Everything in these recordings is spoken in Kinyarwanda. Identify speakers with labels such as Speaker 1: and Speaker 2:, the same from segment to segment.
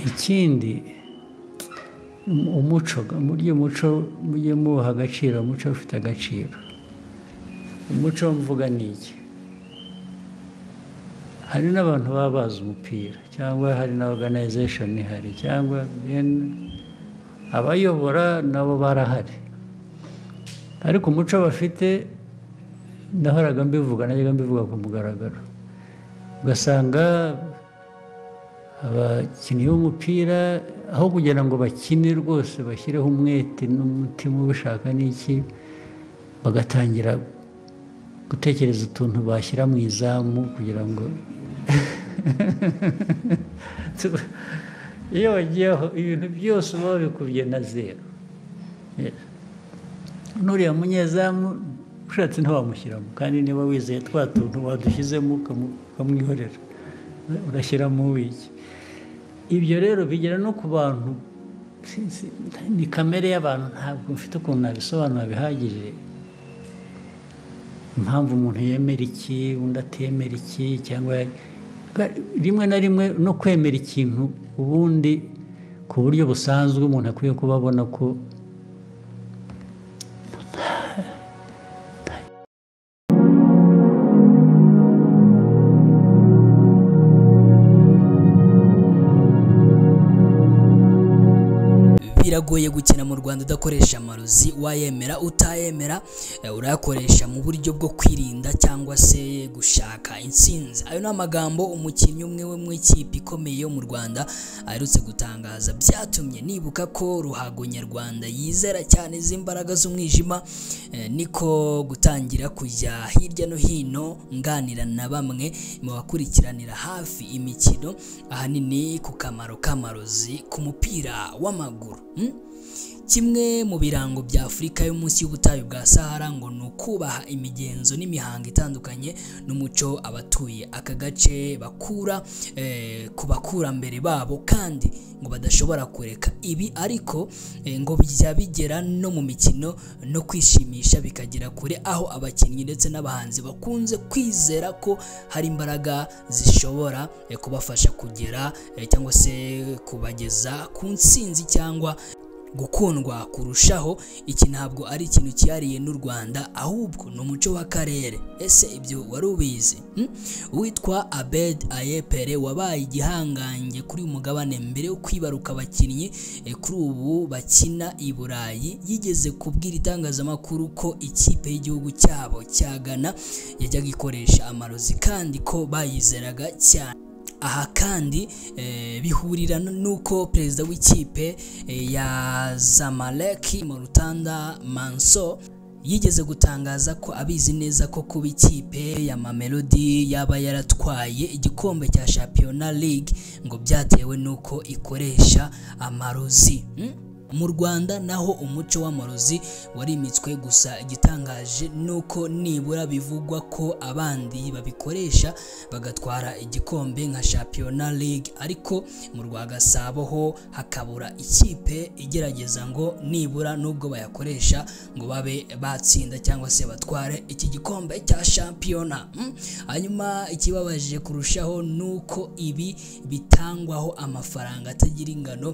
Speaker 1: ikindi umuco mujye muha agaciro, umuco ufite agaciro. Umuco mvuga ni iki? Hari n'abantu baba bazi umupira, cyangwa hari na organization ihari, cyangwa abayobora nabo barahari, ariko umuco bafite ndahoraga mbivuga, najyaga mbivuga ku mugaragaro, ugasanga abakinnyi b'umupira aho kugira ngo bakine rwose bashyireho umwete n'umutima ubishaka n'iki, bagatangira gutekereza utuntu bashyira mu izamu kugira ngo iyo wagiyeho ibintu byose uba wabikubye na zero. N'uriya munyezamu ushatse ntiwamushyiramo, kandi niba wizeye twa tuntu wadushyizemo ukamwihorera, urashyiramo wiki. Ibyo rero bigera no ku bantu, ni kamere y'abantu, ntabwo mfite ukuntu nabisobanura bihagije, impamvu umuntu yemera iki undi atemera iki, cyangwa rimwe na rimwe no kwemera ikintu ubundi ku buryo busanzwe umuntu akwiye kuba abona ko
Speaker 2: biragoye gukina mu Rwanda udakoresha amarozi. Wayemera utayemera urayakoresha mu buryo bwo kwirinda cyangwa se gushaka intsinzi. Ayo ni amagambo umukinnyi umwe we mu ikipe ikomeye yo mu Rwanda aherutse gutangaza. Byatumye nibuka ko ruhago nyarwanda yizera cyane z'imbaraga z'umwijima, niko gutangira kujya hirya no hino nganira na bamwe mu bakurikiranira hafi imikino, ahanini ku kamaro k'amarozi ku mupira w'amaguru. Kimwe mu birango bya Afurika yo munsi y'ubutayu bwa Sahara ngo ni ukubaha imigenzo n'imihango itandukanye n'umuco abatuye aka gace bakura ku bakurambere babo, kandi ngo badashobora kureka ibi. Ariko ngo bijya bigera no mu mikino no kwishimisha bikagera kure, aho abakinnyi ndetse n'abahanzi bakunze kwizera ko hari imbaraga zishobora kubafasha kugera cyangwa se kubageza ku ntsinzi cyangwa gukundwa kurushaho. Iki ntabwo ari ikintu cyariye n'u Rwanda, ahubwo ni umuco w'akarere. Ese ibyo wari ubizi? Witwa Abed Ayepere wabaye igihangange kuri uyu mugabane mbere yo kwibaruka abakinnyi kuri ubu bakina i Burayi, yigeze kubwira itangazamakuru ko ikipe y'igihugu cyabo cya Ghana yajyaga ikoresha amarozi kandi ko bayizeraga cyane. Aha kandi bihurira nuko perezida w'ikipe ya Zamalek Mortanda Manso yigeze gutangaza ko abizi neza ko kuba ikipe ya Mamelodi yaba yaratwaye igikombe cya Champions League ngo byatewe nuko ikoresha amarozi. Mu Rwanda naho umuco w'amarozi warimitswe, gusa igitangaje nuko nibura bivugwa ko abandi babikoresha bagatwara igikombe nka Champions League, ariko mu Rwagasabo ho hakabura ikipe igerageza ngo nibura nubwo bayakoresha ngo babe batsinda cyangwa se batware iki gikombe cya Champions. Hanyuma ikibabaje kurushaho nuko ibi bitangwaho amafaranga atagira ingano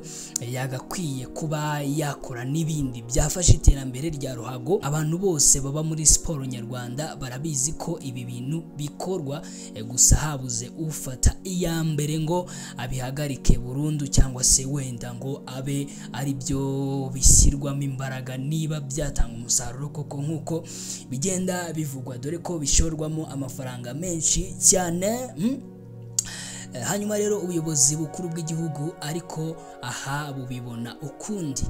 Speaker 2: yagakwiye kuba yakora n'ibindi byafasha iterambere rya ruhago. Abantu bose baba muri siporo nyarwanda barabizi ko ibi bintu bikorwa, gusa habuze ufata iya mbere ngo abihagarike burundu, cyangwa se wenda ngo abe ari byo bishyirwamo imbaraga niba byatanga umusaruro koko nk'uko bigenda bivugwa, dore ko bishorwamo amafaranga menshi cyane. Hanyuma rero ubuyobozi bukuru bw'igihugu ariko aha bubibona ukundi.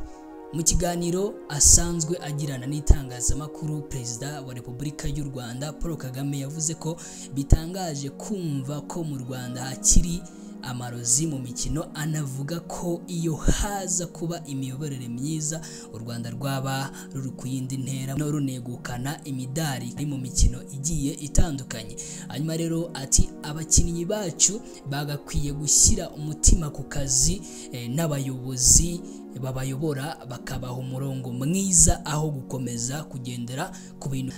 Speaker 2: Mu kiganiro asanzwe agirana n'itangazamakuru, Perezida wa Repubulika y'u Rwanda Paul Kagame yavuze ko bitangaje kumva ko mu Rwanda hakiri amarozi mu mikino. Anavuga ko iyo haza kuba imiyoborere myiza u Rwanda rwaba ruri ku yindi ntera no runegukana imidari mu mikino igiye itandukanye. Hanyuma rero ati abakinnyi bacu bagakwiye gushyira umutima ku kazi n'abayobozi babayobora bakabaha umurongo mwiza, aho gukomeza kugendera ku bintu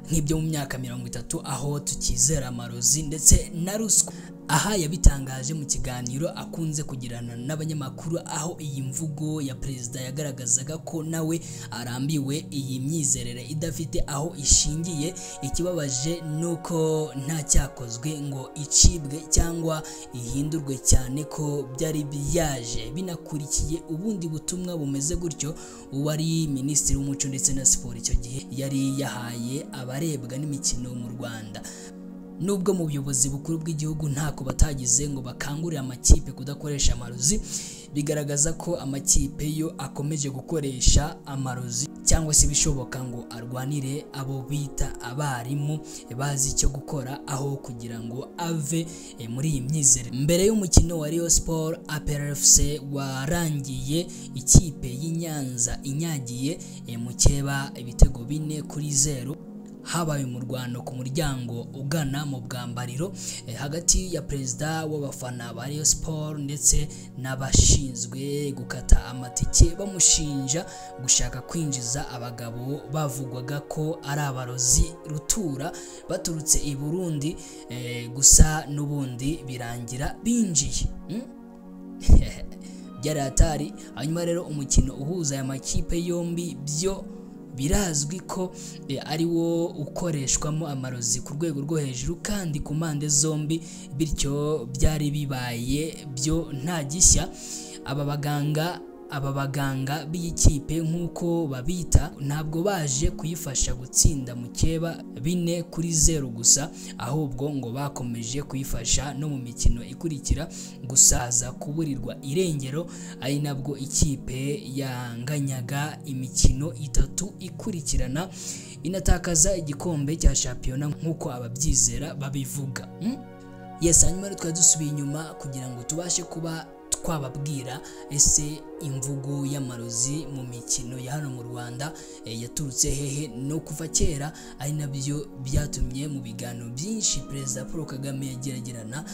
Speaker 2: nk'ibyo mu myaka 30 aho tukizera amarozi ndetse na ruswa. aha yabitangaje mu kiganiro akunze kugirana n'abanyamakuru, aho iyi mvugo ya perezida yagaragazaga ko nawe arambiwe iyi myizerere idafite aho ishingiye. Ikibabaje nuko nta cyakozwe ngo icibwe cyangwa ihindurwe, cyane ko byari byaje binakurikiye ubundi butumwa bumeze gutyo uwari minisitiri w'umuco ndetse na siporo icyo gihe yari yahaye abarebwa n'imikino mu Rwanda. Nubwo mu buyobozi bukuru bw'igihugu ntako batagize ngo bakangurire amakipe kudakoresha amarozi, bigaragaza ko amakipe yo akomeje gukoresha amarozi cyangwa se bishoboka ngo arwanire abo bita abarimu bazi icyo gukora, aho kugira ngo ave muri iyi myizere. Mbere y'umukino wa Rayon Sport APR FC warangiye ikipe y'Inyanza inyagiye Mukeba ibitego 4-0, habaye mu Rwanda ku muryango ugana mu bwambariro hagati ya perezida w'abafana ba Rayon Sport ndetse n'abashinzwe gukata amatike, bamushinja gushaka kwinjiza abagabo bavugwaga ko ari abarozi rutura baturutse i Burundi, gusa n'ubundi birangira binjiye. Byari hatari. Hanyuma rero umukino uhuza aya makipe yombi byo birazwi ko ari wo ukoreshwamo amarozi ku rwego rwo hejuru kandi ku mpande zombi, bityo byari bibaye byo nta gishya. Aba baganga b'ikipe nk'uko babita ntabwo baje kuyifasha gutsinda Mukeba 4-0 gusa, ahubwo ngo bakomeje kuyifasha no mu mikino ikurikira, gusaza kuburirwa irengero, ari nabwo ikipe yanganyaga imikino 3 ikurikirana inatakaza igikombe cya shampiyona nk'uko ababyizera babivuga. Hanyuma rero twari dusubiye inyuma kugira ngo tubashe kuba twababwira ese imvugo y'amarozi mu mikino ya hano mu Rwanda yaturutse hehe no kuva kera, ari nabyo byatumye mu biganiro byinshi Perezida Paul Kagame yageragerana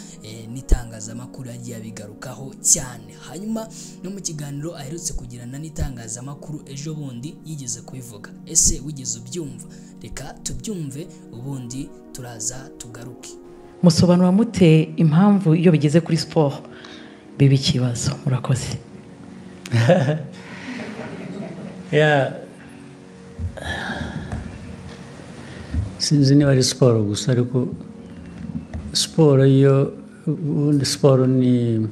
Speaker 2: n'itangazamakuru yagiye abigarukaho cyane. Hanyuma no mu kiganiro aherutse kugirana n'itangazamakuru ejo bundi yigeze kubivuga. Ese wigeze ubyumva? Reka tubyumve ubundi turaza tugaruke.
Speaker 3: Musobanura mute impamvu iyo bigeze kuri sport biba ikibazo? Murakoze.
Speaker 1: Sinzi niba ari siporo gusa, ariko siporo yo ubundi siporo ni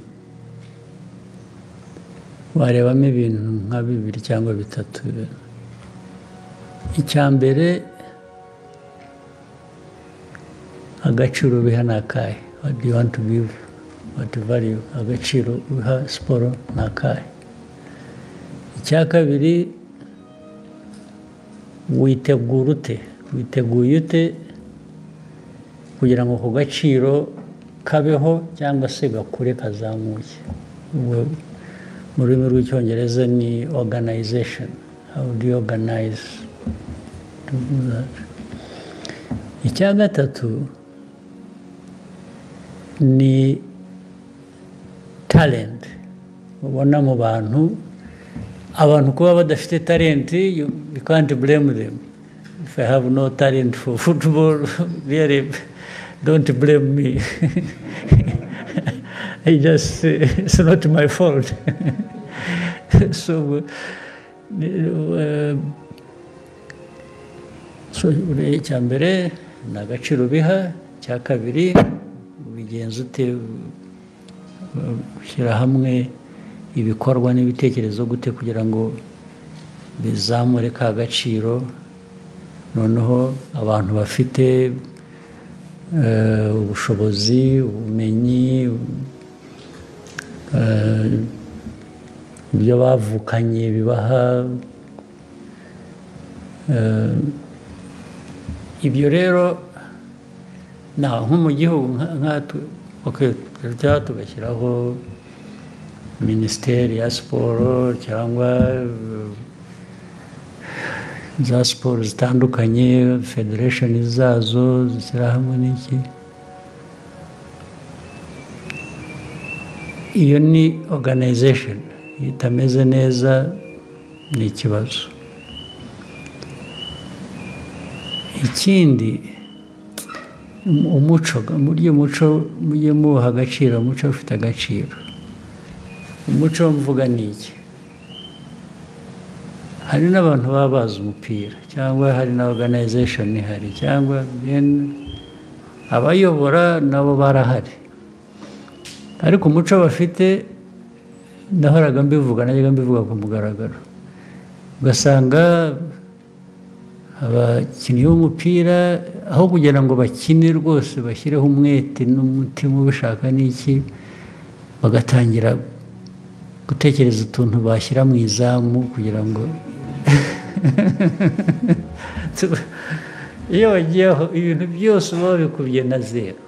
Speaker 1: warebamo ibintu nka 2 cyangwa 3. Icya mbere, agaciro biha n'akahe. What do you want to give? What value? Agaciro uha siporo n'akahe. Icya kabiri, witeguye ute kugira ngo ako gaciro kabeho cyangwa se gakure kazamuke. Mu rurimi rw'icyongereza ni organization. How do you organize to do that? Icya gatatu ni talent. Ubona mu bantu kuba badafite talent, you can't blame them. If I have no talent for football, really don't blame me. It's not my fault. So icya mbere ni agaciro biha. Icya kabiri, ubigenza ute, ushyira hamwe ibikorwa n'ibitekerezo gute kugira ngo bizamure ka gaciro, noneho abantu bafite ubushobozi, ubumenyi, ibyo bavukanye bibaha. Ibyo rero nko mu gihugu tugashyiraho minisiteri ya siporo cyangwa za siporo zitandukanye, federation zazo zishyira hamwe n'iki. Iyo ni organization. Itameze neza ni ikibazo. umuco mujye muha agaciro, umuco ufite agaciro. Umuco mvuga ni iki? Hari n'abantu baba bazi umupira, cyangwa hari na organization ihari, cyangwa abayobora nabo barahari, ariko umuco bafite nahoraga mbivuga, najyaga mbivuga ku mugaragaro, ugasanga abakinnyi b'umupira aho kugira ngo bakine rwose bashyireho umwete n'umutima ubishaka n'iki, bagatangira gutekereza utuntu bashyira mu izamu kugira ngo iyo wagiyeho ibintu byose uba wabikubye na zero.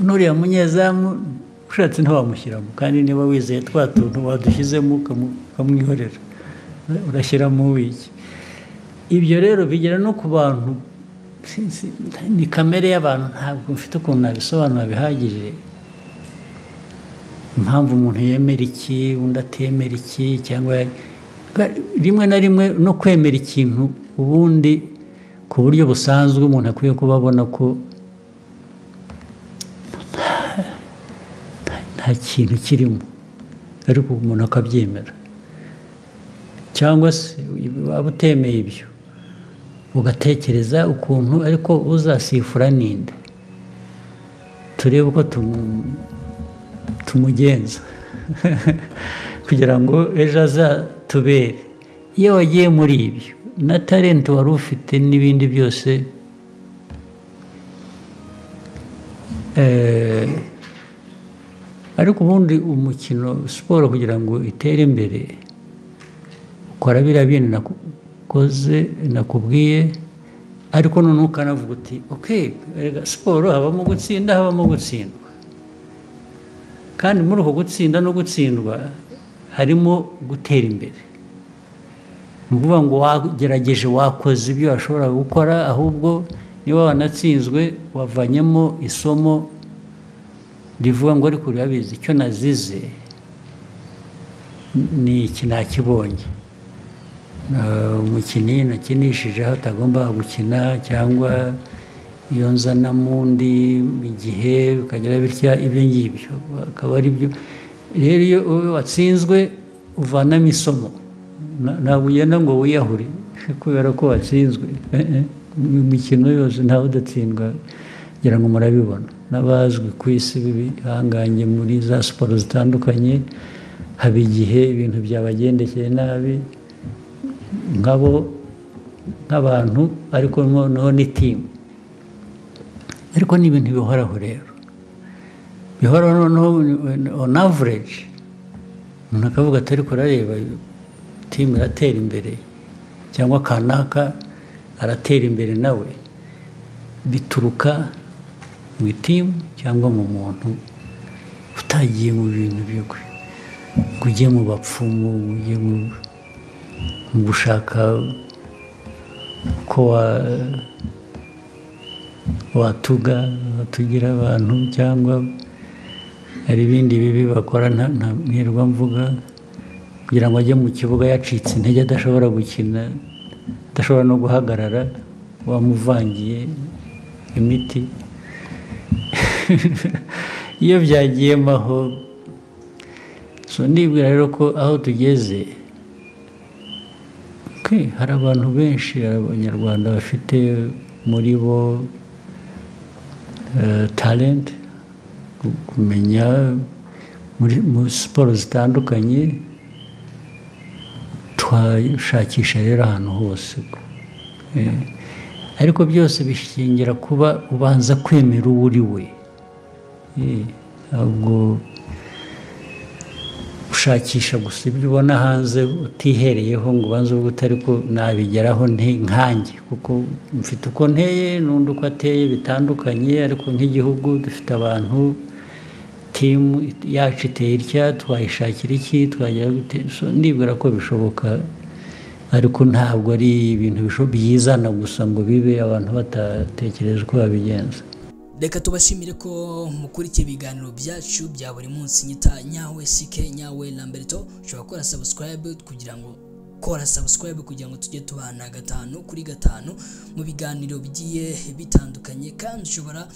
Speaker 1: N'uriya munyezamu ushatse ntiwamushyiramo, kandi niba wizeye twa tuntu wadushyizemo ukamwihorera, urashyiramo wiki. Ibyo rero bigera no ku bantu, ni kamere y'abantu, ntabwo mfite ukuntu nabisobanura bihagije, impamvu umuntu yemera iki undi atemera iki, cyangwa rimwe na rimwe no kwemera ikintu ubundi ku buryo busanzwe umuntu akwiye kuba abona ko nta kintu kirimo, ariko umuntu akabyemera. Cyangwa se waba utemeye ibyo ugatekereza ukuntu, ariko uzasifura ninde, turebe uko tumugenza kugira ngo ejo azatubere. Iyo wagiye muri ibyo na talent wari ufite n'ibindi byose, ariko ubundi umukino, siporo kugira ngo itere imbere ukora biriya bintu nakoze nakubwiye, ariko noneho ukanavuga uti okay, siporo habamo gutsinda habamo gutsindwa, kandi muri uko gutsinda no gutsindwa harimo gutera imbere. Ni ukuvuga ngo wagerageje, wakoze ibyo washobora gukora, ahubwo niba wanatsinzwe wavanyemo isomo rivuga ngo ariko urabizi icyo nazize ni iki nakibonye, umukinnyi nakinishije aho atagomba gukina, cyangwa iyo nzana mundi igihe ukagira bitya, ibyo ngibyo akaba ari byo. Rero iyo watsinzwe uvanamo isomo, ntabwo ugenda ngo wiyahure kubera ko watsinzwe. Mu mikino yose ntawe udatsindwa, ngira ngo murabibona, n'abazwi ku isi bihanganye muri za siporo zitandukanye, haba igihe ibintu byabagendekeye nabi nk'abantu, ariko noneho ni timu. Ariko ni ibintu bihoraho rero, bihoraho. Noneho on average umuntu akavuga ati ariko urareba timu iratera imbere, cyangwa kanaka aratera imbere nawe, bituruka mu itimu cyangwa mu muntu utagiye mu bintu bigwe, ngo ujye mu bapfumu, ujye mu gushaka ko watugira abantu, cyangwa hari ibindi bibi bakora ntirwa mvuga, kugira ngo ajye mu kibuga yacitse intege, adashobora gukina, adashobora no guhagarara, wamuvangiye imiti. Iyo byagiyemo aho, so ndibwira rero ko aho tugeze, hari abantu benshi, abanyarwanda bafite muri bo talent, kumenya muri siporo zitandukanye, twashakisha rero ahantu hose, ariko byose bishingira kuba ubanza kwemera uwo uri we. Ntabwo ushakisha gusa ibyo ubona hanze utihereyeho ngo ubanze uvuge uti ariko nabigeraho nkanjye, kuko mfite uko nteye n'undi uko ateye bitandukanye, ariko nk'igihugu dufite abantu, timu yacu iteye itya, twayishakira iki, twagera gute. Ndibwira ko bishoboka, ariko ntabwo ari ibintu byizana gusa ngo bibe abantu batatekereje uko babigenza.
Speaker 2: Reka tubashimire ko mukurikiye ibiganiro byacu bya buri munsi. Nyita Nyawe CK, Nyawe Lamberto. Ushobora gukora subscribe kugira ngo kora subscribe kugira ngo tujye tubana 5 kuri 5 mu biganiro bigiye bitandukanye, kandi ushobora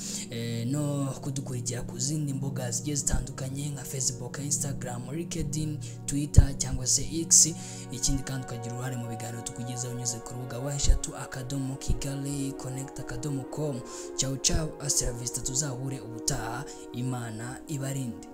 Speaker 2: no kudukurikira ku zindi mbuga zigiye zitandukanye nka Facebook, Instagram, LinkedIn, Twitter cyangwa se X. Ikindi kandi ukagira uruhare mu biganiro tukugezaho unyuze ku rubuga wa@kigali-connect.com. Ciao ciao, hasta la vista, tuzahure ubutaha. Imana ibarinde.